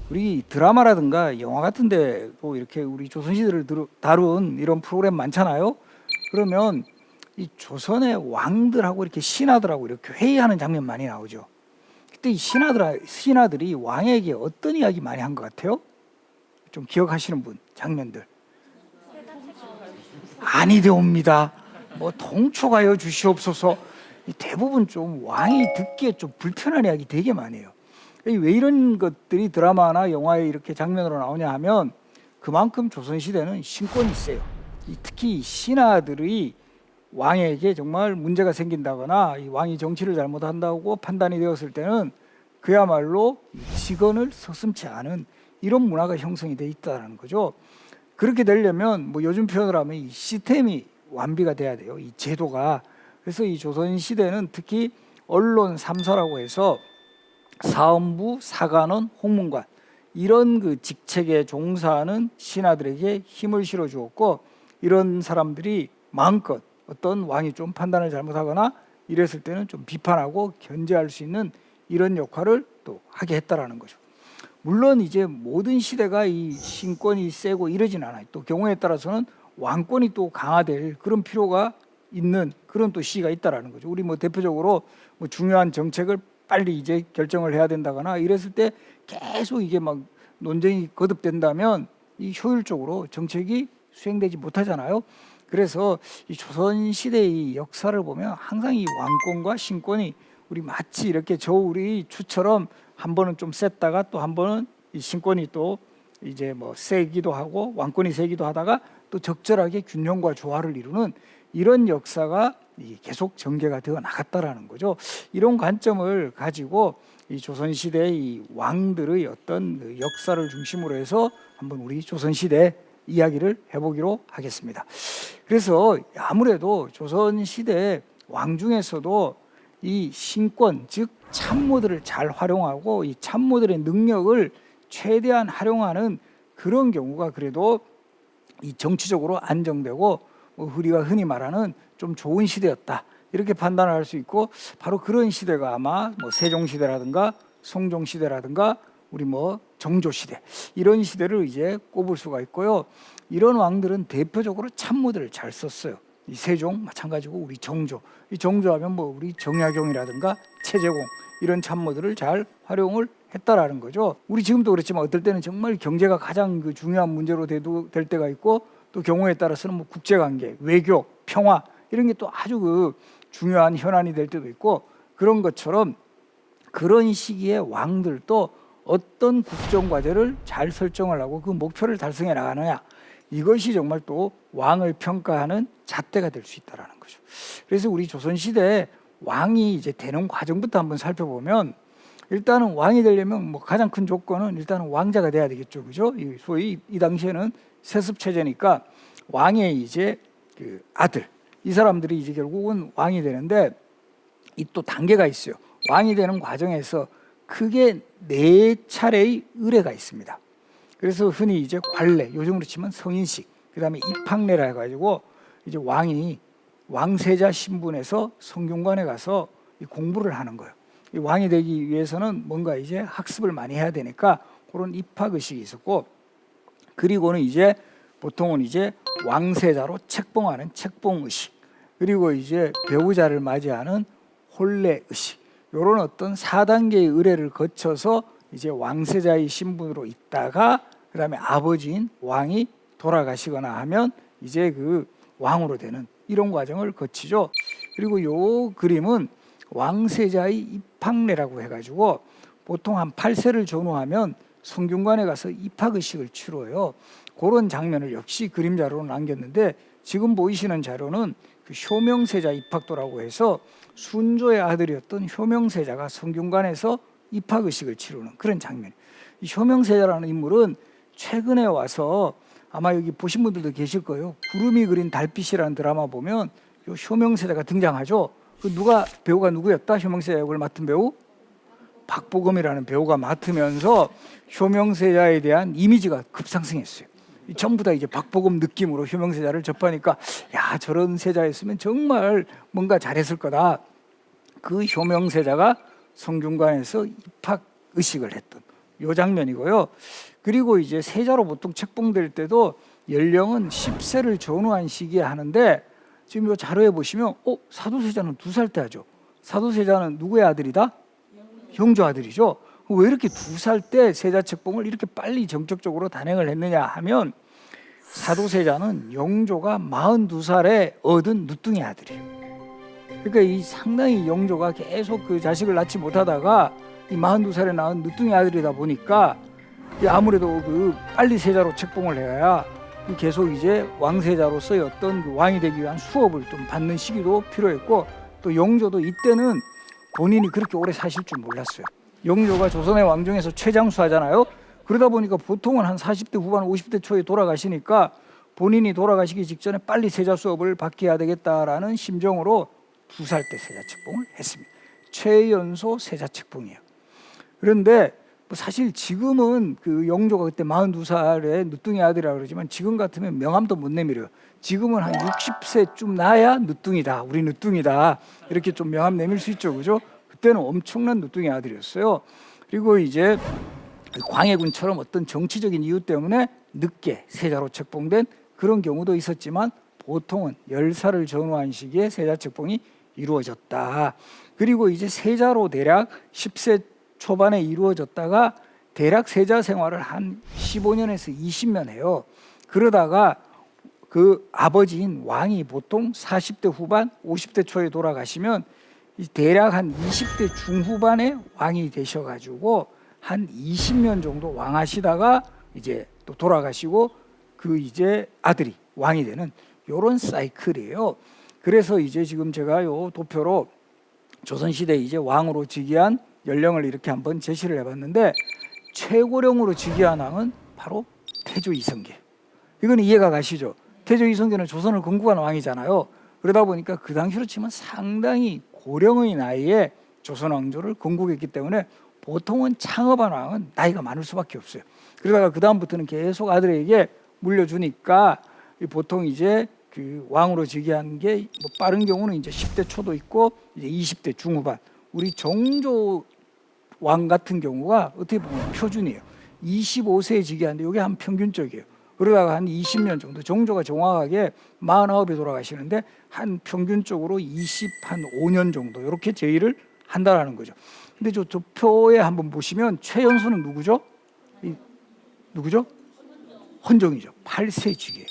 우리 드라마라든가 영화 같은데 또 이렇게 우리 조선시대를 다룬 이런 프로그램 많잖아요. 그러면 이 조선의 왕들하고 이렇게 신하들하고 이렇게 회의하는 장면 많이 나오죠. 그때 이 신하들이 왕에게 어떤 이야기 많이 한 것 같아요? 좀 기억하시는 분, 장면들. 아니되옵니다. 뭐 통촉하여 주시옵소서. 대부분 좀 왕이 듣기에 좀 불편한 이야기 되게 많이 해요. 왜 이런 것들이 드라마나 영화에 이렇게 장면으로 나오냐 하면 그만큼 조선시대는 신권이 세요. 특히 신하들이 왕에게 정말 문제가 생긴다거나 이 왕이 정치를 잘못한다고 판단이 되었을 때는 그야말로 직언을 서슴지 않은 이런 문화가 형성이 돼 있다는 거죠. 그렇게 되려면 뭐 요즘 표현을 하면 이 시스템이 완비가 돼야 돼요. 이 제도가. 그래서 이 조선시대는 특히 언론 3사라고 해서 사헌부, 사관원, 홍문관 이런 그 직책에 종사하는 신하들에게 힘을 실어 주었고, 이런 사람들이 마음껏 어떤 왕이 좀 판단을 잘못하거나 이랬을 때는 좀 비판하고 견제할 수 있는 이런 역할을 또 하게 했다라는 거죠. 물론 이제 모든 시대가 이 신권이 세고 이러진 않아요. 또 경우에 따라서는 왕권이 또 강화될 그런 필요가 있는 그런 또 시기가 있다라는 거죠. 우리 뭐 대표적으로 뭐 중요한 정책을 빨리 이제 결정을 해야 된다거나 이랬을 때 계속 이게 막 논쟁이 거듭된다면 이 효율적으로 정책이 수행되지 못하잖아요. 그래서 이 조선 시대의 역사를 보면 항상 이 왕권과 신권이 우리 마치 이렇게 저울이 추처럼 한 번은 좀 셌다가 또 한 번은 이 신권이 또 이제 뭐 세기도 하고 왕권이 세기도 하다가 또 적절하게 균형과 조화를 이루는 이런 역사가 계속 전개가 되어 나갔다라는 거죠. 이런 관점을 가지고 이 조선시대의 이 왕들의 어떤 그 역사를 중심으로 해서 한번 우리 조선시대 이야기를 해보기로 하겠습니다. 그래서 아무래도 조선시대 왕 중에서도 이 신권, 즉 참모들을 잘 활용하고 이 참모들의 능력을 최대한 활용하는 그런 경우가 그래도 이 정치적으로 안정되고 우리가 흔히 말하는 좀 좋은 시대였다 이렇게 판단을 할 수 있고, 바로 그런 시대가 아마 뭐 세종시대라든가 성종시대라든가 우리 뭐 정조시대 이런 시대를 이제 꼽을 수가 있고요. 이런 왕들은 대표적으로 참모들을 잘 썼어요. 이 세종 마찬가지고 우리 정조, 이 정조하면 뭐 우리 정약용이라든가 최재공 이런 참모들을 잘 활용을 했다라는 거죠. 우리 지금도 그렇지만 어떨 때는 정말 경제가 가장 그 중요한 문제로 될 때가 있고, 또 경우에 따라서는 뭐 국제관계, 외교, 평화 이런 게 또 아주 그 중요한 현안이 될 때도 있고, 그런 것처럼 그런 시기에 왕들도 어떤 국정과제를 잘 설정을 하고 그 목표를 달성해 나가느냐, 이것이 정말 또 왕을 평가하는 잣대가 될 수 있다는 거죠. 그래서 우리 조선시대 왕이 이제 되는 과정부터 한번 살펴보면, 일단은 왕이 되려면 뭐 가장 큰 조건은 일단은 왕자가 돼야 되겠죠, 그죠? 소위 이 당시에는 세습 체제니까 왕의 이제 그 아들, 이 사람들이 이제 결국은 왕이 되는데, 이 또 단계가 있어요. 왕이 되는 과정에서 크게 4차례의 의례가 있습니다. 그래서 흔히 이제 관례, 요즘으로 치면 성인식, 그다음에 입학례라 해가지고 이제 왕이 왕세자 신분에서 성균관에 가서 공부를 하는 거예요. 이 왕이 되기 위해서는 뭔가 이제 학습을 많이 해야 되니까 그런 입학 의식이 있었고, 그리고는 이제 보통은 이제 왕세자로 책봉하는 책봉 의식, 그리고 이제 배우자를 맞이하는 혼례 의식, 이런 어떤 4단계의 의례를 거쳐서 이제 왕세자의 신분으로 있다가 그다음에 아버지인 왕이 돌아가시거나 하면 이제 그 왕으로 되는 이런 과정을 거치죠. 그리고 요 그림은 왕세자의 입학례라고 해가지고 보통 한 8세를 전후하면 성균관에 가서 입학의식을 치러요. 그런 장면을 역시 그림자로 남겼는데, 지금 보이시는 자료는 그 효명세자 입학도라고 해서 순조의 아들이었던 효명세자가 성균관에서 입학의식을 치르는 그런 장면. 이 효명세자라는 인물은 최근에 와서 아마 여기 보신 분들도 계실 거예요. 구름이 그린 달빛이라는 드라마 보면 요 효명세자가 등장하죠. 그 배우가 누구였다? 효명세자 역을 맡은 배우? 박보검이라는 배우가 맡으면서 효명세자에 대한 이미지가 급상승했어요. 전부 다 이제 박보검 느낌으로 효명세자를 접하니까, 야, 저런 세자였으면 정말 뭔가 잘했을 거다. 그 효명세자가 성균관에서 입학 의식을 했던 요 장면이고요. 그리고 이제 세자로 보통 책봉될 때도 연령은 10세를 전후한 시기에 하는데 지금 이 자료에 보시면 사도세자는 2살 때 하죠. 사도세자는 누구의 아들이다? 영조 아들이죠. 왜 이렇게 2살 때 세자 책봉을 이렇게 빨리 정적적으로 단행을 했느냐 하면 사도세자는 영조가 42살에 얻은 누뚱이 아들이에요. 그러니까 이 상당히 영조가 계속 그 자식을 낳지 못하다가 이 42살에 낳은 누뚱이 아들이다 보니까 아무래도 그 빨리 세자로 책봉을 해야 계속 이제 왕세자로서의 어떤 그 왕이 되기 위한 수업을 좀 받는 시기도 필요했고, 또 영조도 이때는 본인이 그렇게 오래 사실 줄 몰랐어요. 영조가 조선의 왕중에서 최장수 하잖아요. 그러다 보니까 보통은 한 40대 후반 50대 초에 돌아가시니까 본인이 돌아가시기 직전에 빨리 세자 수업을 받게 해야 되겠다라는 심정으로 2살 때 세자 책봉을 했습니다. 최연소 세자 책봉이에요. 그런데 사실 지금은 그 영조가 그때 42살에 늦둥이 아들이라고 그러지만 지금 같으면 명함도 못 내밀어요. 지금은 한 60세쯤 나야 늦둥이다, 우리 늦둥이다, 이렇게 좀 명함 내밀 수 있죠, 그죠? 그때는 엄청난 늦둥이 아들이었어요. 그리고 이제 광해군처럼 어떤 정치적인 이유 때문에 늦게 세자로 책봉된 그런 경우도 있었지만 보통은 10살을 전후한 시기에 세자 책봉이 이루어졌다. 그리고 이제 세자로 대략 10세 초반에 이루어졌다가 대략 세자 생활을 한 15년에서 20년 해요. 그러다가 그 아버지인 왕이 보통 40대 후반 50대 초에 돌아가시면 대략 한 20대 중후반에 왕이 되셔가지고 한 20년 정도 왕하시다가 이제 또 돌아가시고 그 이제 아들이 왕이 되는 요런 사이클이에요. 그래서 이제 지금 제가 요 도표로 조선시대 이제 왕으로 즉위한 연령을 이렇게 한번 제시를 해봤는데, 최고령으로 즉위한 왕은 바로 태조 이성계. 이건 이해가 가시죠? 태조 이성계는 조선을 건국한 왕이잖아요. 그러다 보니까 그 당시로 치면 상당히 고령의 나이에 조선 왕조를 건국했기 때문에 보통은 창업한 왕은 나이가 많을 수밖에 없어요. 그러다가 그 다음부터는 계속 아들에게 물려주니까 보통 이제 그 왕으로 즉위한 게 뭐 빠른 경우는 이제 10대 초도 있고 이제 20대 중후반. 우리 정조 왕 같은 경우가 어떻게 보면 표준이에요. 25세에 즉위하는데 이게 한 평균적이에요. 그러다가 한 20년 정도, 정조가 정확하게 49에 돌아가시는데 한 평균적으로 25년 정도 이렇게 제의를 한다라는 거죠. 근데 저 표에 한번 보시면 최연소는 누구죠? 누구죠? 헌종이죠. 8세 즉위예요.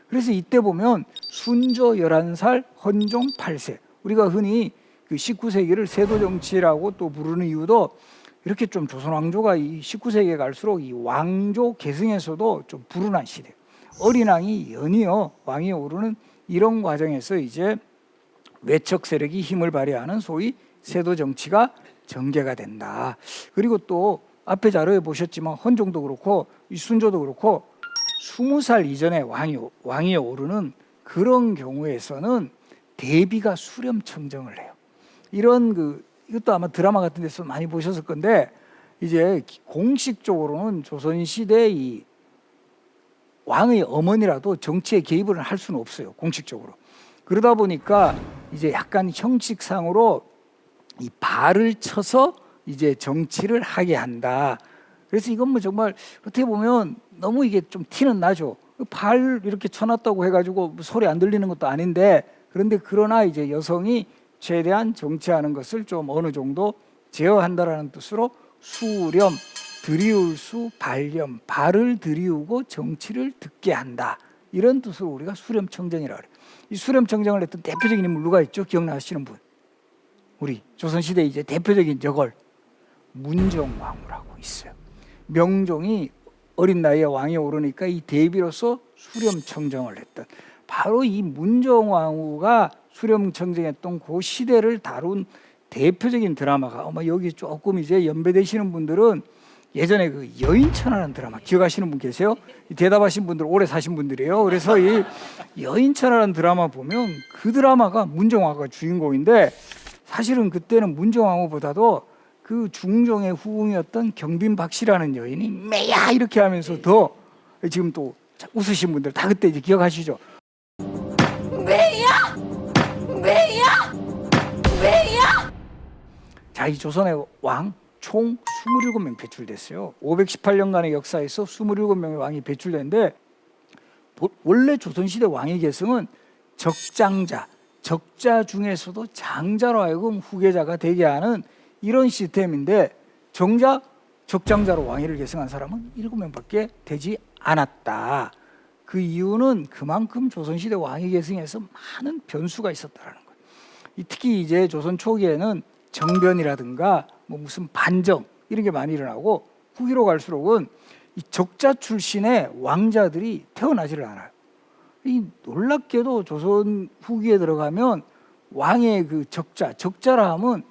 그래서 이때 보면 순조 11살, 헌종 8세. 우리가 흔히 그 19세기를 세도정치라고 또 부르는 이유도 이렇게 좀 조선 왕조가 이 19세기에 갈수록 이 왕조 계승에서도 좀 불운한 시대. 어린 왕이 연이어 왕이 오르는 이런 과정에서 이제 외척 세력이 힘을 발휘하는 소위 세도정치가 전개가 된다. 그리고 또 앞에 자료에 보셨지만 헌종도 그렇고 이 순조도 그렇고 20살 이전에 왕이 오르는 그런 경우에서는 대비가 수렴청정을 해요. 이런 이것도 아마 드라마 같은 데서 많이 보셨을 건데, 이제 공식적으로는 조선시대 이 왕의 어머니라도 정치에 개입을 할 수는 없어요, 공식적으로. 그러다 보니까 이제 약간 형식상으로 이 발을 쳐서 이제 정치를 하게 한다. 그래서 이건 뭐 정말 어떻게 보면 너무 이게 좀 티는 나죠. 발 이렇게 쳐놨다고 해가지고 소리 안 들리는 것도 아닌데, 그런데 그러나 이제 여성이 최대한 정치하는 것을 좀 어느 정도 제어한다라는 뜻으로 수렴, 들이울 수, 발렴, 발을 들이우고 정치를 듣게 한다. 이런 뜻으로 우리가 수렴청정이라고 그래요. 이 수렴청정을 했던 대표적인 인물 누가 있죠? 기억나시는 분? 우리 조선시대 이제 대표적인 저걸 문정왕후라고 있어요. 명종이 어린 나이에 왕이 오르니까 이 대비로서 수렴청정을 했던 바로 이 문정왕후가 수렴청정했던 그 시대를 다룬 대표적인 드라마가 아마 여기 조금 이제 연배되시는 분들은 예전에 그 여인천하라는 드라마 기억하시는 분 계세요? 대답하신 분들 오래 사신 분들이에요. 그래서 이 여인천하라는 드라마 보면 그 드라마가 문정왕후가 주인공인데, 사실은 그때는 문정왕후보다도 그 중종의 후궁이었던 경빈박씨라는 여인이 매야 이렇게 하면서 더 지금 또 웃으신 분들 다 그때 이제 기억하시죠? 매야! 매야! 매야! 자, 이 조선의 왕 총 27명 배출됐어요. 518년간의 역사에서 27명의 왕이 배출됐는데 원래 조선시대 왕의 계승은 적장자, 적자 중에서도 장자로 하여금 후계자가 되게 하는 이런 시스템인데 정작 적장자로 왕위를 계승한 사람은 7명밖에 되지 않았다. 그 이유는 그만큼 조선시대 왕위 계승에서 많은 변수가 있었다는 거예요. 특히 이제 조선 초기에는 정변이라든가 뭐 무슨 반정 이런 게 많이 일어나고 후기로 갈수록은 이 적자 출신의 왕자들이 태어나지를 않아요. 이 놀랍게도 조선 후기에 들어가면 왕의 그 적자라 하면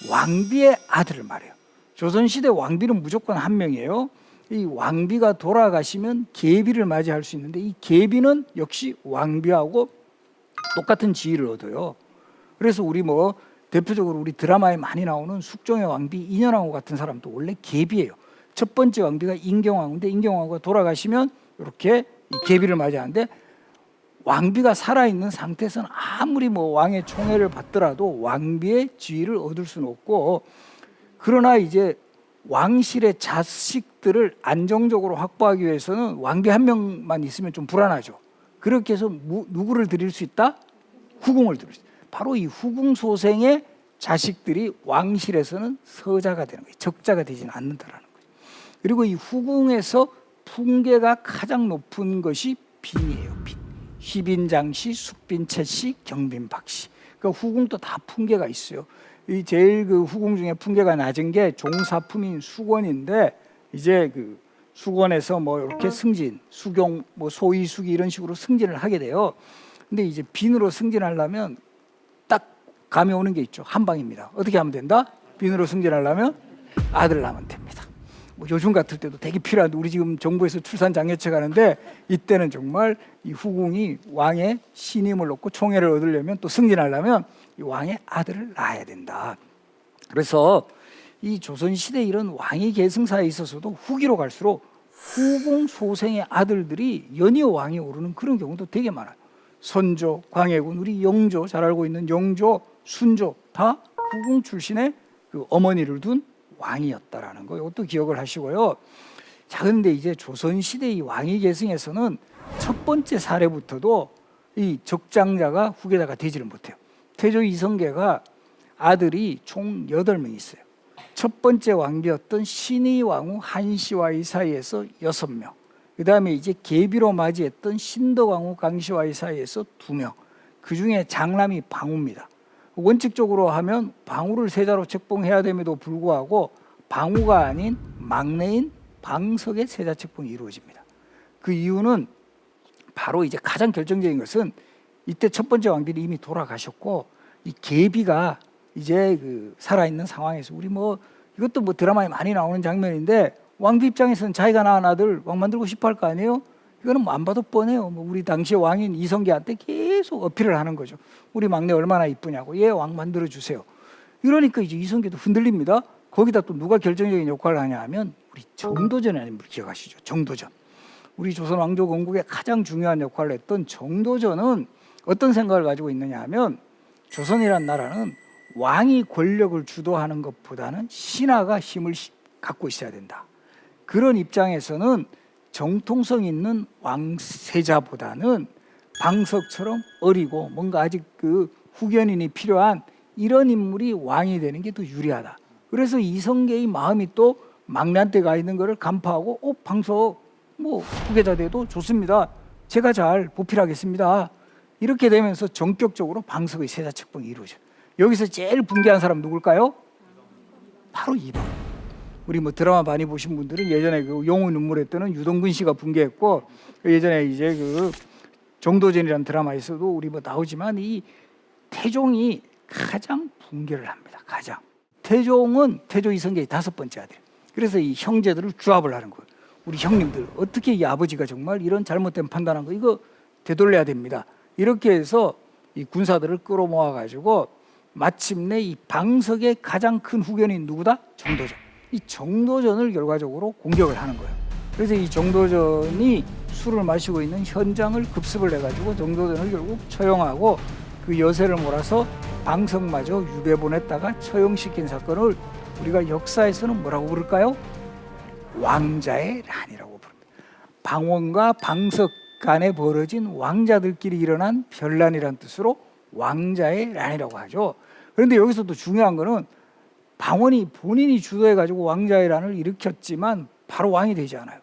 왕비의 아들을 말해요. 조선시대 왕비는 무조건 한 명이에요. 이 왕비가 돌아가시면 계비를 맞이할 수 있는데 이 계비는 역시 왕비하고 똑같은 지위를 얻어요. 그래서 우리 뭐 대표적으로 우리 드라마에 많이 나오는 숙종의 왕비 인현왕후 같은 사람도 원래 계비예요. 첫 번째 왕비가 인경왕후인데 인경왕후가 돌아가시면 이렇게 이 계비를 맞이하는데 왕비가 살아있는 상태에서는 아무리 뭐 왕의 총애를 받더라도 왕비의 지위를 얻을 수는 없고, 그러나 이제 왕실의 자식들을 안정적으로 확보하기 위해서는 왕비 한 명만 있으면 좀 불안하죠. 그렇게 해서 누구를 드릴 수 있다? 후궁을 드릴 수 있다. 바로 이 후궁 소생의 자식들이 왕실에서는 서자가 되는 거예요. 적자가 되지는 않는다라는 거예요. 그리고 이 후궁에서 풍계가 가장 높은 것이 빈이에요. 빈. 휘빈장씨, 숙빈채씨, 경빈박씨. 그러니까 후궁도 다 풍계가 있어요. 이 제일 그 후궁 중에 풍계가 낮은 게 종사품인 수건인데, 이제 그 수건에서 뭐 이렇게 승진, 수경, 뭐 소위 수기 이런 식으로 승진을 하게 돼요. 근데 이제 빈으로 승진하려면 딱 감이 오는 게 있죠. 한방입니다. 어떻게 하면 된다? 빈으로 승진하려면 아들 낳으면 됩니다. 뭐 요즘 같을 때도 되게 필요한데, 우리 지금 정부에서 출산 장려책 하는데 이때는 정말 이 후궁이 왕의 신임을 얻고 총애를 얻으려면, 또 승진하려면 이 왕의 아들을 낳아야 된다. 그래서 이 조선시대 이런 왕위 계승사에 있어서도 후기로 갈수록 후궁 소생의 아들들이 연이어 왕이 오르는 그런 경우도 되게 많아요. 선조, 광해군, 우리 영조, 잘 알고 있는 영조, 순조 다 후궁 출신의 그 어머니를 둔 왕이었다라는 거, 이것도 기억을 하시고요. 자, 그런데 이제 조선시대 이 왕위 계승에서는 첫 번째 사례부터도 이 적장자가 후계자가 되지를 못해요. 태조 이성계가 아들이 총 8명 있어요. 첫 번째 왕비였던 신의왕후 한시와의 사이에서 6명, 그 다음에 이제 계비로 맞이했던 신덕왕후 강시와의 사이에서 2명, 그 중에 장남이 방후입니다. 원칙적으로 하면 방후를 세자로 책봉해야 됨에도 불구하고 방후가 아닌 막내인 방석의 세자 책봉이 이루어집니다. 그 이유는 바로 이제 가장 결정적인 것은 이때 첫 번째 왕비는 이미 돌아가셨고, 이 계비가 이제 그 살아있는 상황에서, 우리 뭐 이것도 뭐 드라마에 많이 나오는 장면인데, 왕비 입장에서는 자기가 낳은 아들 왕 만들고 싶어 할 거 아니에요? 이거는 뭐 안 봐도 뻔해요. 뭐 우리 당시 왕인 이성계한테 계속 어필을 하는 거죠. 우리 막내 얼마나 이쁘냐고, 얘 왕 만들어 주세요. 이러니까 이제 이성계도 흔들립니다. 거기다 또 누가 결정적인 역할을 하냐 하면 우리 정도전이라는 분 기억하시죠? 정도전. 우리 조선 왕조 건국에 가장 중요한 역할을 했던 정도전은 어떤 생각을 가지고 있느냐 하면, 조선이란 나라는 왕이 권력을 주도하는 것보다는 신하가 힘을 갖고 있어야 된다. 그런 입장에서는 정통성 있는 왕세자보다는 방석처럼 어리고 뭔가 아직 그 후견인이 필요한 이런 인물이 왕이 되는 게 더 유리하다. 그래서 이성계의 마음이 또 막내한테 가 있는 것을 간파하고, 방석 뭐 후계자 돼도 좋습니다. 제가 잘 보필하겠습니다. 이렇게 되면서 전격적으로 방석의 세자 책봉이 이루어져요. 여기서 제일 붕괴한 사람 누굴까요? 바로 이방. 우리 뭐 드라마 많이 보신 분들은 예전에 그 영웅 눈물의 때는 유동근 씨가 붕괴했고, 예전에 이제 그 정도전이라는 드라마에서도 우리 뭐 나오지만, 이 태종이 가장 붕괴를 합니다. 가장. 태종은 태조 이성계의 5번째 아들. 그래서 이 형제들을 규합을 하는 거예요. 우리 형님들, 어떻게 이 아버지가 정말 이런 잘못된 판단한 거, 이거 되돌려야 됩니다. 이렇게 해서 이 군사들을 끌어모아 가지고 마침내 이 방석의 가장 큰 후견인 누구다? 정도전. 이 정도전을 결과적으로 공격을 하는 거예요. 그래서 이 정도전이 술을 마시고 있는 현장을 급습을 해가지고 정도전을 결국 처형하고, 그 여세를 몰아서 방석마저 유배 보냈다가 처형시킨 사건을 우리가 역사에서는 뭐라고 부를까요? 왕자의 난이라고 부릅니다. 방원과 방석 간에 벌어진 왕자들끼리 일어난 별난이라는 뜻으로 왕자의 난이라고 하죠. 그런데 여기서도 중요한 거는 방원이 본인이 주도해가지고 왕자의 난을 일으켰지만 바로 왕이 되지 않아요.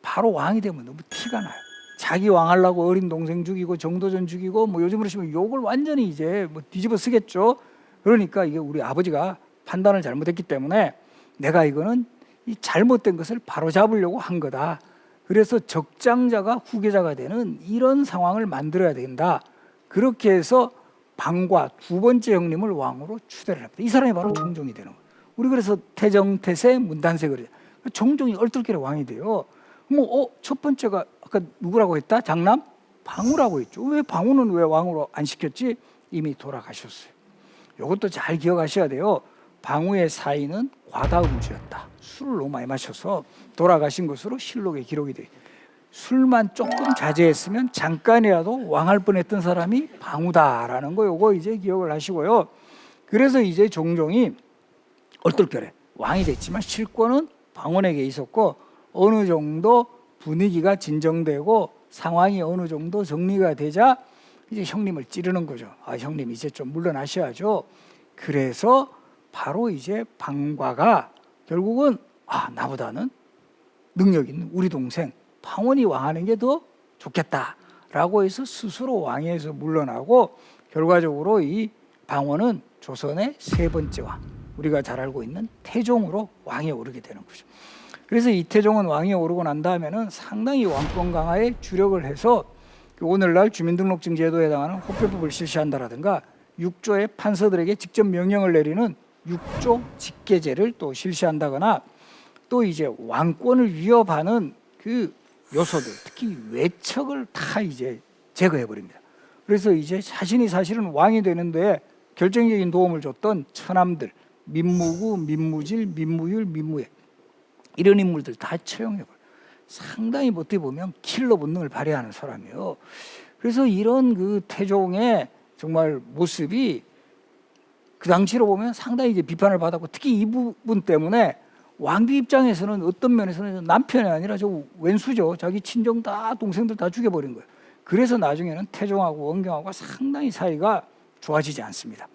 바로 왕이 되면 너무 티가 나요. 자기 왕하려고 어린 동생 죽이고 정도전 죽이고 뭐 요즘으로 치면 욕을 완전히 이제 뭐 뒤집어 쓰겠죠. 그러니까 이게 우리 아버지가 판단을 잘못했기 때문에 내가 이거는 이 잘못된 것을 바로잡으려고 한 거다. 그래서 적장자가 후계자가 되는 이런 상황을 만들어야 된다. 그렇게 해서 방과 두 번째 형님을 왕으로 추대를 합니다. 이 사람이 바로 정종이 되는 거예요. 우리 그래서 태정태세 문단세 그래요. 정종이 얼떨결에 왕이 돼요. 첫 번째가 아까 누구라고 했다? 장남? 방우라고 했죠. 왜 방우는 왜 왕으로 안 시켰지? 이미 돌아가셨어요. 이것도 잘 기억하셔야 돼요. 방우의 사인은 과다음주였다. 술을 너무 많이 마셔서 돌아가신 것으로 실록에 기록이 돼요. 술만 조금 자제했으면 잠깐이라도 왕할 뻔했던 사람이 방우다라는 거 요거 이제 기억을 하시고요. 그래서 이제 종종이 얼떨결에 왕이 됐지만 실권은 방원에게 있었고 어느 정도 분위기가 진정되고 상황이 어느 정도 정리가 되자 이제 형님을 찌르는 거죠. 아, 형님 이제 좀 물러나셔야죠. 그래서 바로 이제 방과가 결국은 나보다는 능력 있는 우리 동생 방원이 왕하는 게 더 좋겠다라고 해서 스스로 왕위에서 물러나고 결과적으로 이 방원은 조선의 세 번째 왕, 우리가 잘 알고 있는 태종으로 왕위에 오르게 되는 거죠. 그래서 이태종은 왕위에 오르고 난 다음에는 상당히 왕권 강화에 주력을 해서 오늘날 주민등록증 제도에 해당하는 호표법을 실시한다라든가 6조의 판서들에게 직접 명령을 내리는 6조 직계제를 또 실시한다거나 또 이제 왕권을 위협하는 그 요소들, 특히 외척을 다 이제 제거해 버립니다. 그래서 이제 자신이 사실은 왕이 되는데 결정적인 도움을 줬던 처남들, 민무구, 민무질, 민무율, 민무예 이런 인물들 다 처형해 버려요. 상당히 어떻게 보면 킬러 본능을 발휘하는 사람이에요. 그래서 이런 그 태종의 정말 모습이 그 당시로 보면 상당히 이제 비판을 받았고 특히 이 부분 때문에 왕비 입장에서는 어떤 면에서는 남편이 아니라 저 왼수죠. 자기 친정 다 동생들 다 죽여버린 거예요. 그래서 나중에는 태종하고 원경하고 상당히 사이가 좋아지지 않습니다.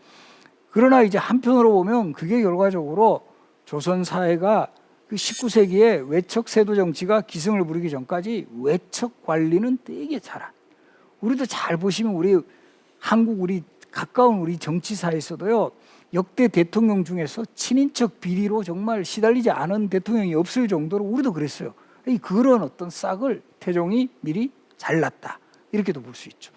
그러나 이제 한편으로 보면 그게 결과적으로 조선 사회가 그 19세기에 외척 세도 정치가 기승을 부리기 전까지 외척 관리는 되게 잘한. 우리도 잘 보시면 우리 한국 우리 가까운 우리 정치사에서도요. 역대 대통령 중에서 친인척 비리로 정말 시달리지 않은 대통령이 없을 정도로 우리도 그랬어요. 그런 어떤 싹을 태종이 미리 잘랐다. 이렇게도 볼 수 있죠.